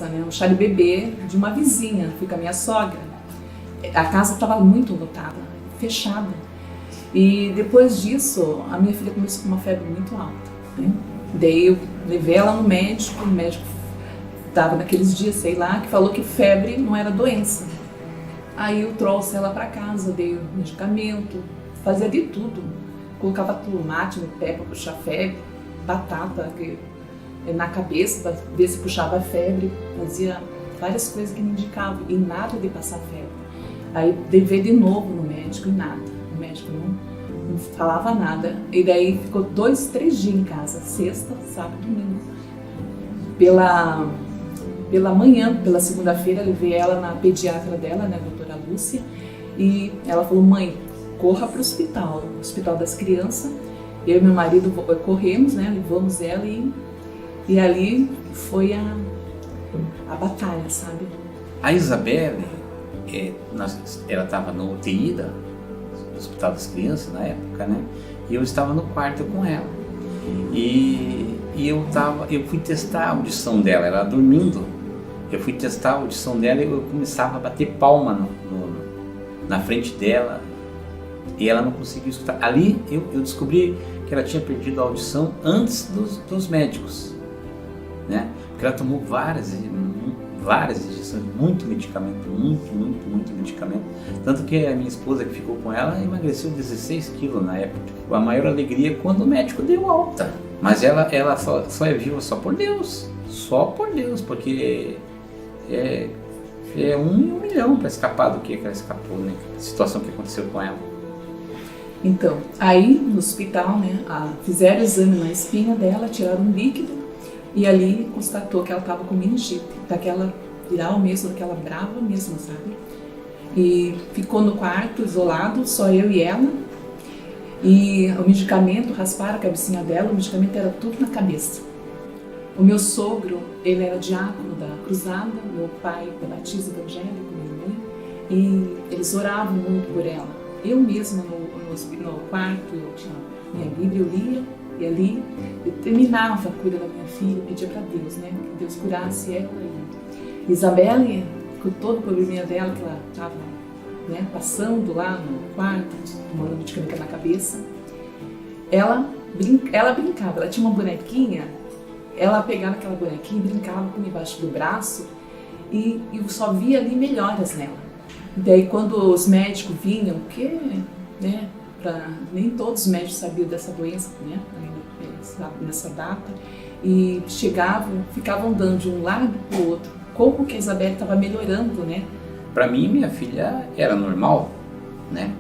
criança, né, um chá de bebê de uma vizinha, fui com a minha sogra. A casa estava muito lotada, fechada. E depois disso, a minha filha começou com uma febre muito alta, né? Daí eu levei ela no médico, o médico estava naqueles dias, sei lá, que falou que febre não era doença. Aí eu trouxe ela para casa, dei medicamento, fazia de tudo. Colocava tomate no pé para puxar febre, batata na cabeça para ver se puxava a febre, fazia várias coisas que me indicavam e nada de passar febre. Aí levei de novo no médico e nada, o médico não falava nada. E daí ficou 2, 3 dias em casa, sexta, sábado, domingo. Pela manhã, pela segunda-feira, levei ela na pediatra dela, né, a doutora Lúcia, e ela falou: mãe, corra para o hospital das crianças. Eu e meu marido corremos, né, levamos ela e ali foi a batalha, sabe? A Isabelle, ela estava no UTI do Hospital das Crianças na época, né? E eu estava no quarto com ela. E eu fui testar a audição dela, ela dormindo. Eu fui testar a audição dela e eu começava a bater palma na frente dela e ela não conseguia escutar. Ali eu descobri que ela tinha perdido a audição antes dos médicos, né? Porque ela tomou várias injeções, muito medicamento, muito medicamento. Tanto que a minha esposa que ficou com ela emagreceu 16 quilos na época. A maior alegria é quando o médico deu alta. Mas ela só é viva só por Deus, porque é 1 em 1 milhão para escapar do que ela escapou, né? A situação que aconteceu com ela. Então, aí no hospital, né, fizeram o exame na espinha dela, tiraram um líquido e ali constatou que ela estava com meningite, daquela viral mesmo, daquela brava mesmo, sabe? E ficou no quarto, isolado, só eu e ela. E o medicamento, rasparam a cabecinha dela, o medicamento era tudo na cabeça. O meu sogro, ele era diácono da cruzada, meu pai é batista evangélico, minha mãe, e eles oravam muito por ela. Eu mesma no quarto, eu tinha minha Bíblia, eu lia, e ali eu terminava a cura da minha filha, pedia para Deus, né, que Deus curasse ela. E Isabelle, com todo o probleminha dela, que ela estava, né, passando lá no quarto, tomando medicamento na cabeça, ela brincava, ela tinha uma bonequinha, ela pegava aquela bonequinha e brincava com embaixo do braço e eu só via ali melhoras nela. Daí quando os médicos vinham, porque, né, nem todos os médicos sabiam dessa doença, né, nessa data, e chegavam, ficavam andando de um lado para o outro, como que a Isabelle estava melhorando, né? Para mim, minha filha era normal, né?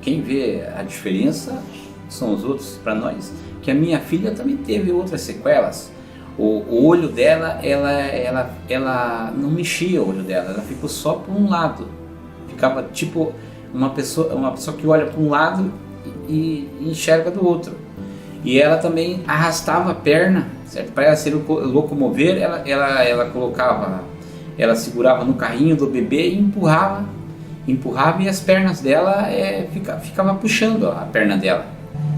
Quem vê a diferença são os outros. Para nós, que a minha filha também teve outras sequelas. O olho dela, ela não mexia o olho dela, ela ficou só por um lado. Ficava tipo uma pessoa que olha para um lado e enxerga do outro. E ela também arrastava a perna, certo? Para ela se locomover, ela segurava no carrinho do bebê e empurrava e as pernas dela ficava puxando a perna dela.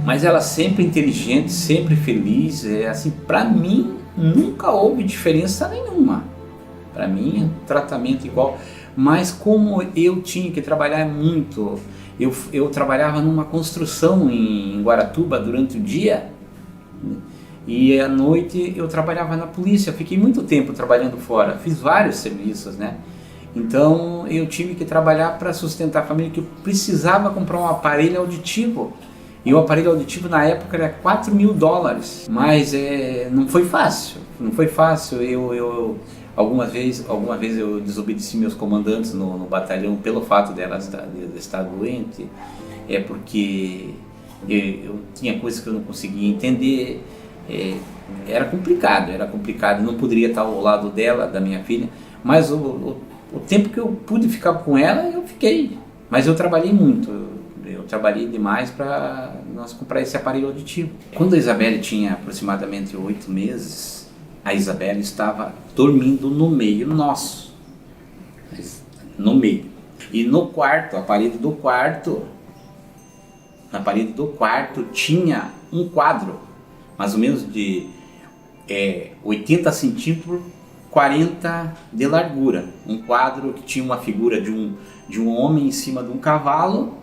Mas ela sempre inteligente, sempre feliz, assim, para mim nunca houve diferença nenhuma. Para mim, tratamento igual. Mas como eu tinha que trabalhar muito, eu trabalhava numa construção em Guaratuba durante o dia, e à noite eu trabalhava na polícia. Eu fiquei muito tempo trabalhando fora, fiz vários serviços, né? Então eu tive que trabalhar para sustentar a família, que eu precisava comprar um aparelho auditivo. E o aparelho auditivo na época era $4.000, mas não foi fácil. Eu alguma vez eu desobedeci meus comandantes no batalhão pelo fato dela estar doente, porque eu tinha coisas que eu não conseguia entender. Era complicado, não poderia estar ao lado dela, da minha filha, mas o tempo que eu pude ficar com ela, eu fiquei. Mas eu trabalhei muito, eu trabalhei demais para nós comprar esse aparelho auditivo. Quando a Isabelle tinha aproximadamente 8 meses, a Isabelle estava dormindo no meio nosso, no meio. E no quarto, na parede do quarto tinha um quadro, mais ou menos de 80 centímetros 40 de largura. Um quadro que tinha uma figura de um homem em cima de um cavalo,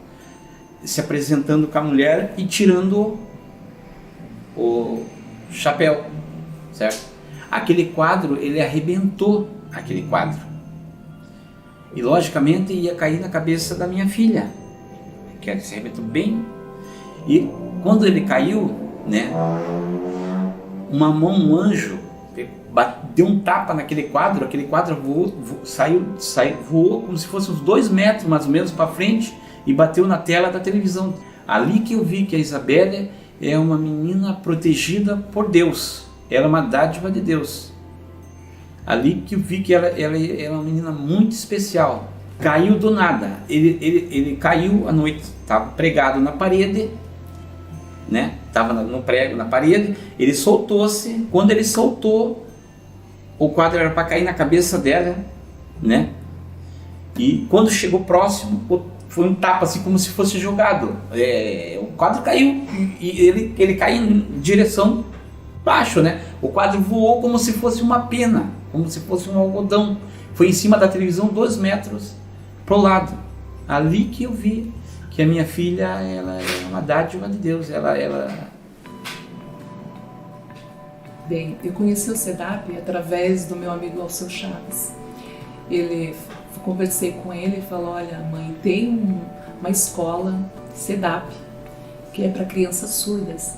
se apresentando com a mulher e tirando o chapéu, certo? Aquele quadro, ele arrebentou aquele quadro. E logicamente ia cair na cabeça da minha filha, que se arrebentou bem. E quando ele caiu, né, um anjo deu um tapa naquele quadro, aquele quadro voou como se fosse uns 2 metros mais ou menos para frente e bateu na tela da televisão. Ali que eu vi que a Isabelle é uma menina protegida por Deus, ela é uma dádiva de Deus. Ali que eu vi que ela é uma menina muito especial. Caiu do nada, ele caiu à noite, estava pregado na parede, né? Estava no prego na parede, ele soltou-se. Quando ele soltou, o quadro era para cair na cabeça dela, né? E quando chegou próximo, foi um tapa assim como se fosse jogado. O quadro caiu e ele caiu em direção baixo, né? O quadro voou como se fosse uma pena, como se fosse um algodão. Foi em cima da televisão 2 metros pro lado. Ali que eu vi que a minha filha, ela é uma dádiva de Deus. Bem, eu conheci o SEDAP através do meu amigo Alceu Chaves. Conversei com ele e falou: olha, mãe, tem uma escola SEDAP que é para crianças surdas.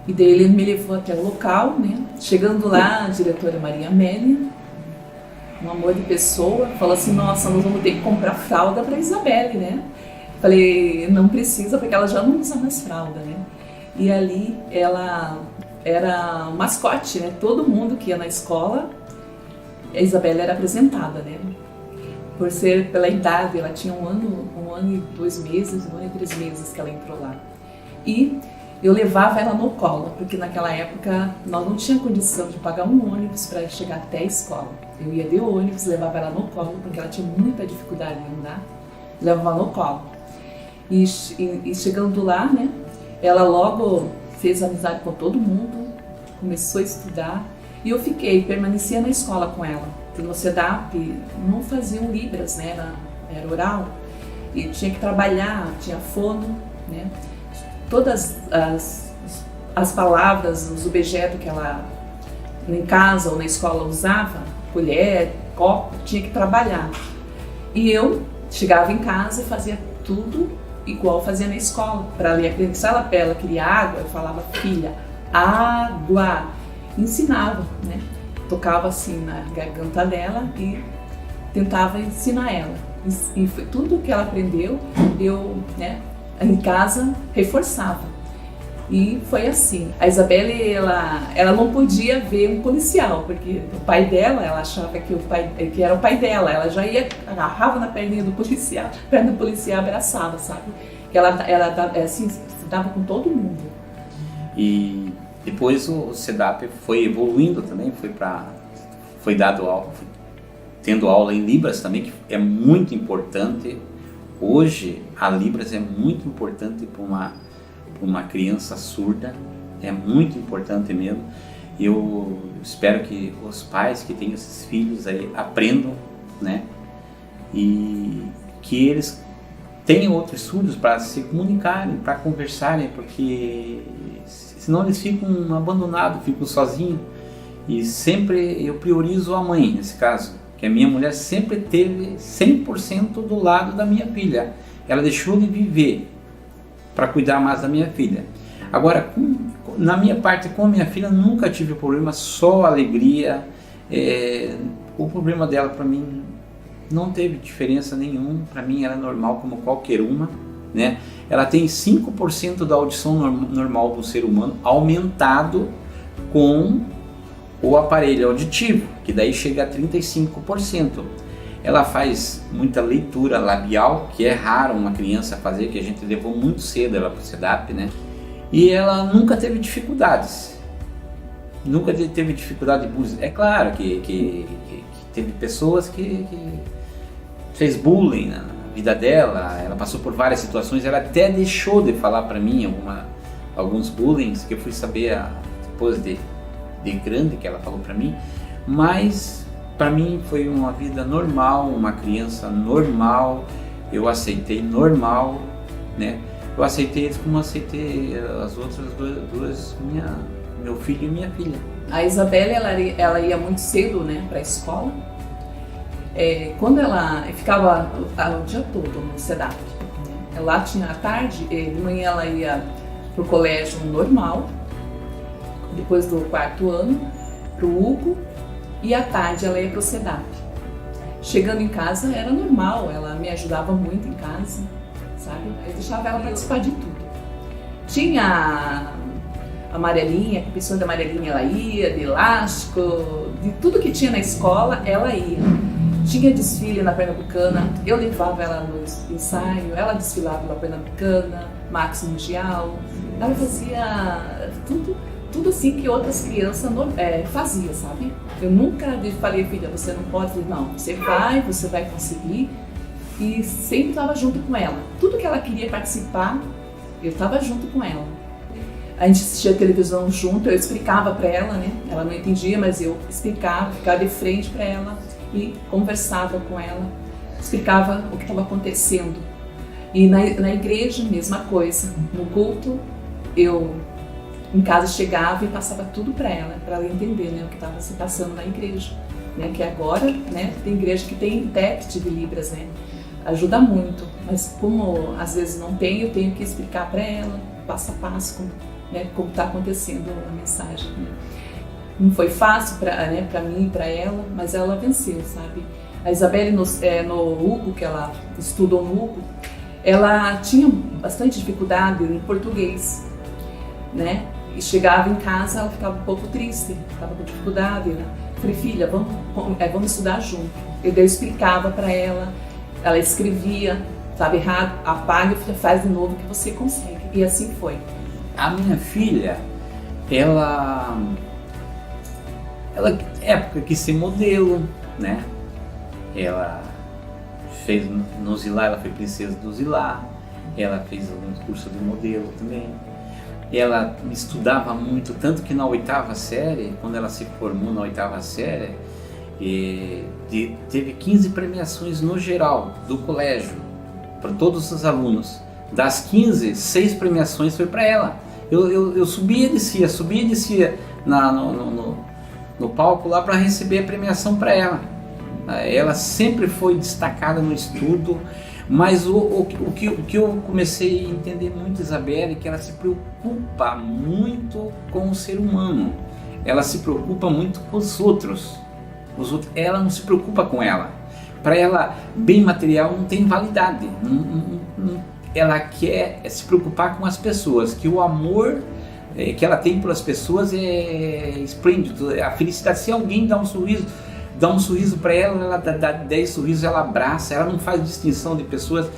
E daí ele me levou até o local, né? Chegando lá, a diretora Maria Amélia, um amor de pessoa, falou assim: nossa, nós vamos ter que comprar fralda para Isabelle, né? Falei: não precisa, porque ela já não usa mais fralda, né? E ali ela era mascote, né? Todo mundo que ia na escola, a Isabelle era apresentada, né? Por ser pela idade, ela tinha um ano e 2 meses, 1 ano e 3 meses que ela entrou lá. E eu levava ela no colo, porque naquela época nós não tínhamos condição de pagar um ônibus para chegar até a escola. Eu ia de ônibus, levava ela no colo, porque ela tinha muita dificuldade em andar, levava no colo. E chegando lá, né, ela logo fez amizade com todo mundo, começou a estudar, e eu permanecia na escola com ela. Porque no SEDAP não faziam libras, né, era oral, e tinha que trabalhar, tinha fono, né. Todas as palavras, os objetos que ela em casa ou na escola usava, colher, copo, tinha que trabalhar. E eu chegava em casa e fazia tudo igual fazia na escola. Para ler, se ela queria água, eu falava: filha, água. Ensinava, né? Tocava assim na garganta dela e tentava ensinar ela. E foi tudo que ela aprendeu, eu, né, em casa reforçava. E foi assim. A Isabelle, ela não podia ver um policial, porque o pai dela, ela achava que era o pai dela. Ela já ia, agarrava na perninha do policial, a perna do policial abraçava, sabe? Que ela assim, dava com todo mundo. E depois o SEDAP foi evoluindo também, tendo aula em Libras também, que é muito importante. Hoje a Libras é muito importante para uma criança surda, é muito importante mesmo. Eu espero que os pais que têm esses filhos aí aprendam, né? E que eles tenham outros surdos para se comunicarem, para conversarem, porque senão eles ficam abandonados, ficam sozinhos. E sempre eu priorizo a mãe nesse caso, que a minha mulher sempre teve 100% do lado da minha filha. Ela deixou de viver para cuidar mais da minha filha. Agora, na minha parte com a minha filha, nunca tive problema, só alegria. O problema dela para mim não teve diferença nenhuma, para mim era normal como qualquer uma, né? Ela tem 5% da audição normal do ser humano, aumentado com o aparelho auditivo, que daí chega a 35%. Ela faz muita leitura labial, que é raro uma criança fazer, que a gente levou muito cedo ela para o SEDAP, né? E ela nunca teve dificuldades. Nunca teve dificuldade de bullying. É claro que teve pessoas que fez bullying na vida dela, ela passou por várias situações, ela até deixou de falar para mim alguns bullying que eu fui saber depois de grande que ela falou para mim, mas Para mim foi uma vida normal, uma criança normal, eu aceitei normal, né? Eu aceitei eles como aceitei as outras duas meu filho e minha filha. A Isabelle, ela ia muito cedo, né, para a escola. Quando ela ficava o dia todo no SEDAP, né? Lá tinha à tarde, de manhã ela ia para o colégio normal, depois do 4º ano, para o Hugo, e à tarde ela ia para o SEDAP. Chegando em casa era normal, ela me ajudava muito em casa, sabe? Eu deixava ela participar de tudo. Tinha a amarelinha, a competição de amarelinha ela ia, de elástico, de tudo que tinha na escola ela ia. Tinha desfile na Pernambucana, eu levava ela no ensaio, ela desfilava na Pernambucana, Max Mundial, ela fazia tudo assim que outras crianças faziam, sabe? Eu nunca falei, filha, você não pode, não, você vai conseguir, e sempre estava junto com ela. Tudo que ela queria participar, eu estava junto com ela. A gente assistia televisão junto, eu explicava para ela, né? Ela não entendia, mas eu explicava, ficava de frente para ela e conversava com ela, explicava o que estava acontecendo. E na igreja, mesma coisa. No culto, eu em casa chegava e passava tudo para ela entender, né, o que estava se passando na igreja, né? Que agora, né, tem igreja que tem intérprete de Libras, né? Ajuda muito, mas como às vezes não tem, eu tenho que explicar para ela, passo a passo, como está acontecendo a mensagem. Né? Não foi fácil para mim e para ela, mas ela venceu, sabe? A Isabelle, no Hugo, que ela estudou no Hugo, ela tinha bastante dificuldade em português, né? E chegava em casa, ela ficava um pouco triste, estava com dificuldade. Né? Falei, filha, vamos estudar junto. Eu explicava para ela, ela escrevia, estava errado, apaga, filha, faz de novo que você consegue. E assim foi. A minha filha, ela época quis ser modelo, né? Ela fez no Zilá, ela foi princesa do Zilá, ela fez alguns cursos de modelo também. Ela estudava muito, tanto que na 8ª série, quando ela se formou na 8ª série, teve 15 premiações no geral do colégio, para todos os alunos. Das 15, 6 premiações foi para ela. Eu subia e descia no palco lá para receber a premiação para ela. Ela sempre foi destacada no estudo, mas o que eu comecei a entender muito, Isabelle, é que ela se preocupa muito com o ser humano. Ela se preocupa muito com os outros. Ela não se preocupa com ela. Para ela, bem material não tem validade. Ela quer se preocupar com as pessoas, que o amor que ela tem pelas pessoas é esplêndido. A felicidade, se alguém dá um sorriso para ela, ela dá 10 sorrisos, ela abraça, ela não faz distinção de pessoas.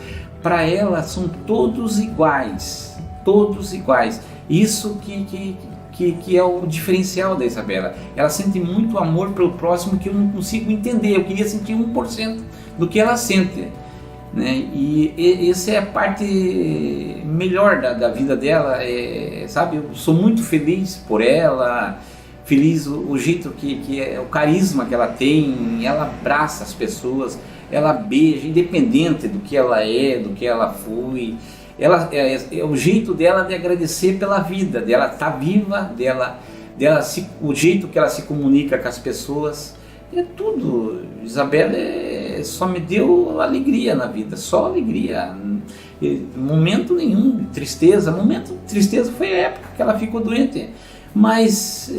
Para ela são todos iguais, todos iguais. Isso que é o diferencial da Isabela. Ela sente muito amor pelo próximo que eu não consigo entender. Eu queria sentir 1% do que ela sente, né? E essa é a parte melhor da vida dela, sabe? Eu sou muito feliz por ela, feliz o jeito que é, o carisma que ela tem. Ela abraça as pessoas, ela beija, independente do que ela é, do que ela foi. Ela é o jeito dela de agradecer pela vida, dela estar viva, o jeito que ela se comunica com as pessoas, é tudo. Isabela só me deu alegria na vida, só alegria, momento nenhum de tristeza. Momento de tristeza foi a época que ela ficou doente, mas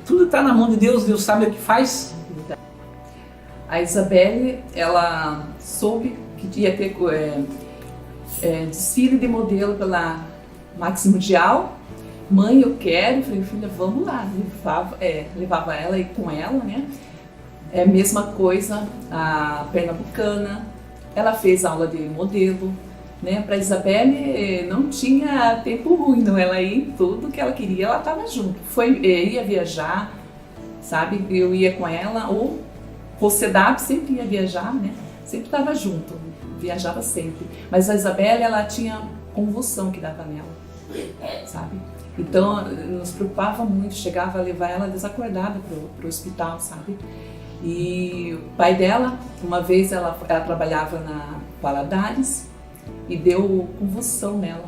tudo está na mão de Deus, Deus sabe o que faz. A Isabelle, ela soube que ia ter desfile de modelo pela Max Mundial. Mãe, eu quero. Falei, filha, vamos lá. Levava ela e com ela, né? Mesma coisa, a Pernambucana. Ela fez aula de modelo, né? Para Isabelle não tinha tempo ruim, não. Ela ia em tudo que ela queria, ela estava junto. Ia viajar, sabe? Eu ia com ela, ou o SEDAP sempre ia viajar, né? Sempre estava junto. Viajava sempre, mas a Isabelle, ela tinha convulsão que dava nela, sabe? Então nos preocupava muito, chegava a levar ela desacordada pro hospital, sabe? E o pai dela, uma vez ela trabalhava na Valadares e deu convulsão nela.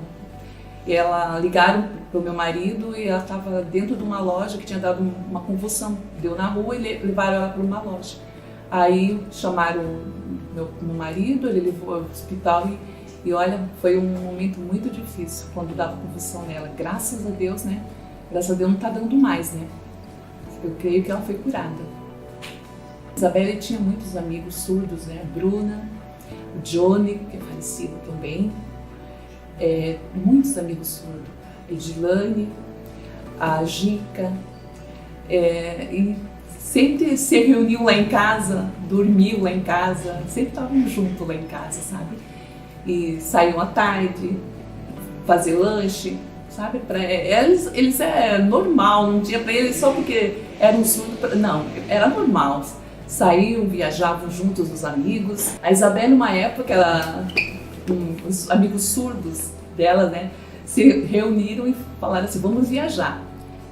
E ela ligaram para o meu marido e ela estava dentro de uma loja que tinha dado uma convulsão. Deu na rua e levaram ela para uma loja. Aí chamaram meu marido, ele levou ao hospital e olha, foi um momento muito difícil quando dava convulsão nela. Graças a Deus, né? Graças a Deus não está dando mais, né? Eu creio que ela foi curada. Isabelle tinha muitos amigos surdos, né? A Bruna, o Johnny, que é falecido também. Muitos amigos surdos. Edilane, a Gica. E sempre se reuniam lá em casa, dormiam lá em casa, sempre estavam juntos lá em casa, sabe? E saíam à tarde, fazer lanche, sabe? Para eles é normal, não tinha para eles só porque eram surdos, não, era normal. Saíam, viajavam juntos os amigos. A Isabelle, numa época, os amigos surdos dela, né, se reuniram e falaram assim, vamos viajar.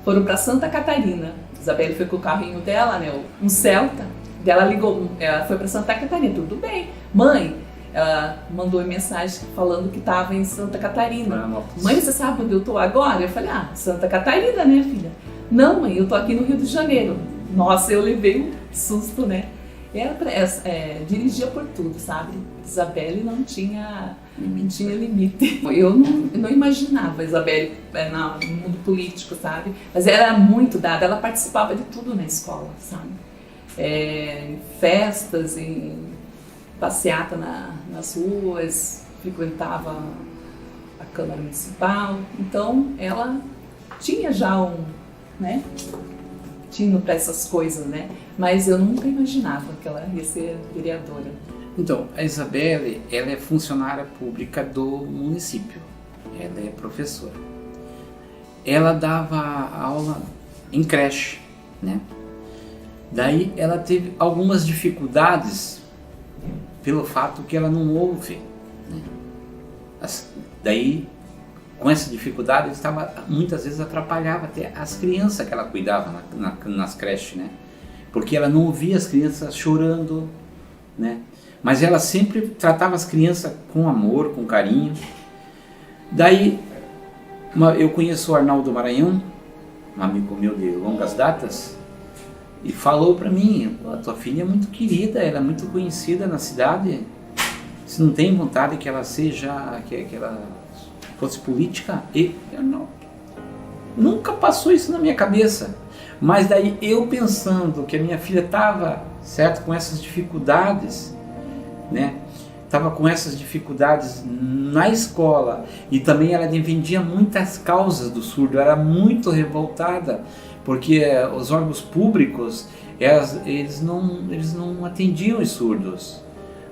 Foram para Santa Catarina. Isabelle foi com o carrinho dela, né, um Celta. Ela ligou, ela foi para Santa Catarina, tudo bem. Mãe, ela mandou mensagem falando que estava em Santa Catarina. Mãe, você sabe onde eu estou agora? Eu falei, Santa Catarina, né, filha? Não, mãe, eu estou aqui no Rio de Janeiro. Nossa, eu levei um susto, né? Ela dirigia por tudo, sabe? Isabelle não tinha limite. Eu não imaginava a Isabelle no mundo político, sabe? Mas ela era muito dada, ela participava de tudo na escola, sabe? Em festas, em passeata nas ruas, frequentava a Câmara Municipal. Então, ela tinha já né? Tinha para essas coisas, né? Mas eu nunca imaginava que ela ia ser vereadora. Então, a Isabelle, ela é funcionária pública do município, ela é professora. Ela dava aula em creche, né? Daí ela teve algumas dificuldades pelo fato que ela não ouve, né? Daí, com essa dificuldade, muitas vezes atrapalhava até as crianças que ela cuidava nas creches, né? Porque ela não ouvia as crianças chorando, né? Mas ela sempre tratava as crianças com amor, com carinho. Daí, eu conheço o Arnaldo Maranhão, um amigo meu de longas datas, e falou para mim, a tua filha é muito querida, ela é muito conhecida na cidade, você não tem vontade que ela seja, que ela fosse política? E eu não, nunca passou isso na minha cabeça. Mas daí eu pensando que a minha filha estava, certo, com essas dificuldades, né? Estava com essas dificuldades na escola e também ela defendia muitas causas do surdo, era muito revoltada, porque os órgãos públicos, eles não atendiam os surdos.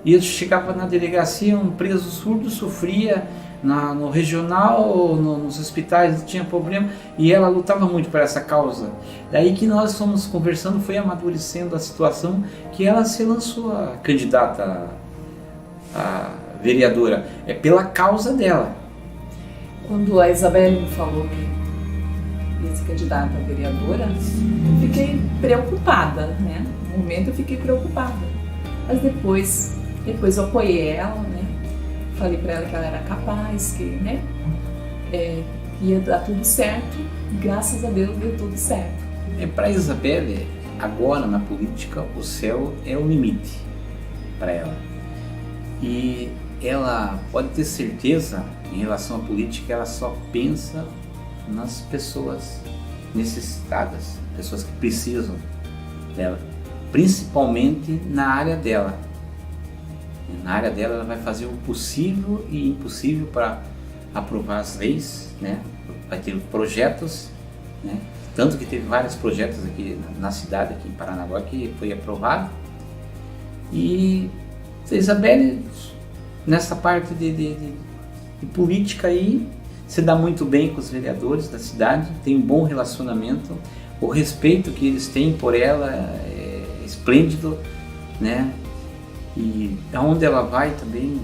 E eles chegavam na delegacia, um preso surdo sofria, no regional, nos hospitais tinha problema, e ela lutava muito por essa causa. Daí que nós fomos conversando, foi amadurecendo a situação, que ela se lançou a candidata a vereadora, é pela causa dela. Quando a Isabelle me falou que ia ser candidata a vereadora, eu fiquei preocupada, né? No momento eu fiquei preocupada, mas depois eu apoiei ela, né? Falei para ela que ela era capaz, que, né, ia dar tudo certo, e graças a Deus deu tudo certo. Para a Isabelle, agora na política, o céu é o limite para ela. E ela pode ter certeza, em relação à política, ela só pensa nas pessoas necessitadas, pessoas que precisam dela, principalmente na área dela. Na área dela, ela vai fazer o possível e impossível para aprovar as leis, né? Vai ter projetos, né? Tanto que teve vários projetos aqui na cidade, aqui em Paranaguá, que foi aprovado. E a Isabelle, nessa parte de política aí, se dá muito bem com os vereadores da cidade, tem um bom relacionamento, o respeito que eles têm por ela é esplêndido, né? E aonde ela vai também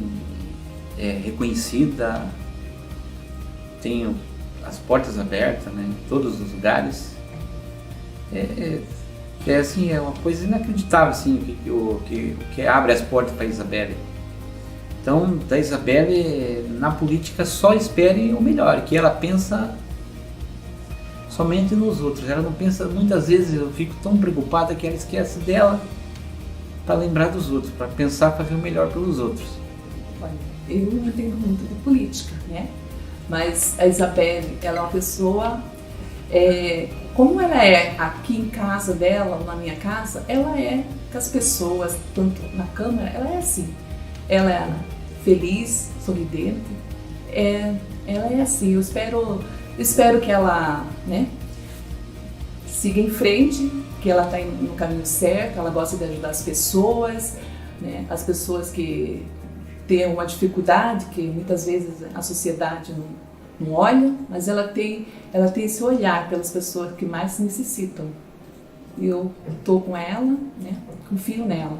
é reconhecida, tem as portas abertas, né, em todos os lugares. É assim, é uma coisa inacreditável assim, que abre as portas para a Isabelle. Então, da Isabelle, na política, só espere o melhor, que ela pensa somente nos outros. Ela não pensa, muitas vezes eu fico tão preocupada que ela esquece dela para lembrar dos outros, para pensar, fazer o melhor pelos outros. Olha, eu não entendo muito de política, né? Mas a Isabelle, ela é uma pessoa, como ela é aqui em casa dela, ou na minha casa, ela é com as pessoas, tanto na Câmara, ela é assim. Ela é feliz, sorridente, ela é assim. Eu espero que ela, né, siga em frente, que ela está no caminho certo, ela gosta de ajudar as pessoas, né, as pessoas que têm uma dificuldade, que muitas vezes a sociedade não olha, mas ela tem esse olhar pelas pessoas que mais necessitam. E eu estou com ela, né, confio nela.